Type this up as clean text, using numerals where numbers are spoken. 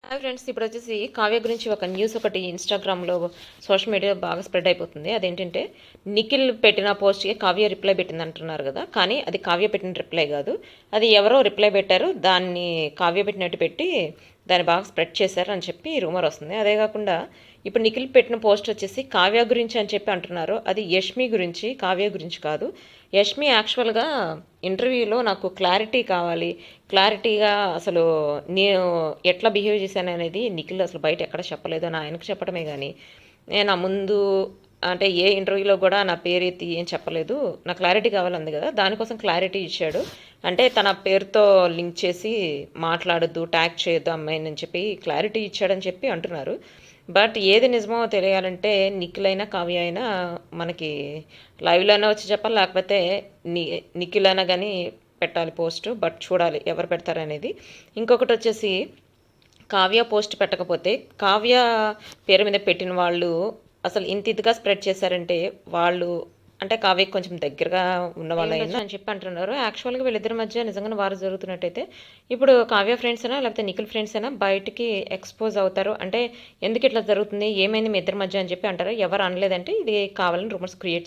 Hi friends, ఇప్పుడు వచ్చేసి కావ్య గురించి ఒక న్యూస్ ఒకటి ఇన్స్టాగ్రామ్లో సోషల్ మీడియా బాగా స్ప్రెడ్ అయిపోతుంది. అదేంటంటే నిఖిల్ పెట్టిన పోస్ట్కి కావ్య రిప్లై పెట్టింది అంటున్నారు కదా, కానీ అది కావ్య పెట్టిన రిప్లై కాదు. అది ఎవరో రిప్లై పెట్టారు, దాన్ని కావ్య పెట్టినట్టు పెట్టి దాన్ని బాగా స్ప్రెడ్ చేశారు అని చెప్పి రూమర్ వస్తుంది. అదే కాకుండా ఇప్పుడు నిఖిల్ పెట్టిన పోస్ట్ వచ్చేసి కావ్య గురించి అని చెప్పి అంటున్నారు. అది యష్మి గురించి, కావ్య గురించి కాదు. యష్మి యాక్చువల్గా ఇంటర్వ్యూలో నాకు క్లారిటీ కావాలి, క్లారిటీగా అసలు నేను ఎట్లా బిహేవ్ చేశాను అనేది నిఖిల్ అసలు బయట ఎక్కడ చెప్పలేదు అని ఆయనకు చెప్పడమే కానీ నేను ఆ ముందు అంటే ఏ ఇంటర్వ్యూలో కూడా నా పేరు ఎత్తి ఏం చెప్పలేదు. నా క్లారిటీ కావాలంది కదా, దానికోసం క్లారిటీ ఇచ్చాడు. అంటే తన పేరుతో లింక్ చేసి మాట్లాడొద్దు, ట్యాగ్ చేయొద్దు అమ్మాయిని అని చెప్పి క్లారిటీ ఇచ్చాడని చెప్పి అంటున్నారు. బట్ ఏది నిజమో తెలియాలంటే నిఖిల్ అయినా కావ్య అయినా మనకి లైవ్లోనే వచ్చి చెప్పాలి, లేకపోతే నిఖిల్ అయినా కానీ పెట్టాలి పోస్ట్. బట్ చూడాలి ఎవరు పెడతారనేది. ఇంకొకటి వచ్చేసి కావ్య పోస్ట్ పెట్టకపోతే కావ్య పేరు మీద పెట్టిన వాళ్ళు అసలు ఇంత ఇదిగా స్ప్రెడ్ చేశారంటే వాళ్ళు అంటే కావ్యకి కొంచెం దగ్గరగా ఉన్న వాళ్ళైనా అని చెప్పి అంటున్నారు. యాక్చువల్గా వీళ్ళిద్దరి మధ్య నిజంగా వారు జరుగుతున్నట్టయితే ఇప్పుడు కావ్య ఫ్రెండ్స్ అయినా లేకపోతే నిఖిల్ ఫ్రెండ్స్ అయినా బయటికి ఎక్స్పోజ్ అవుతారు. అంటే ఎందుకు ఇట్లా జరుగుతుంది, ఏమైంది మీ ఇద్దరి మధ్య అని చెప్పి అంటారు. ఎవరు అనలేదంటే ఇది కావాలని రూమర్స్ క్రియేట్ చేస్తారు.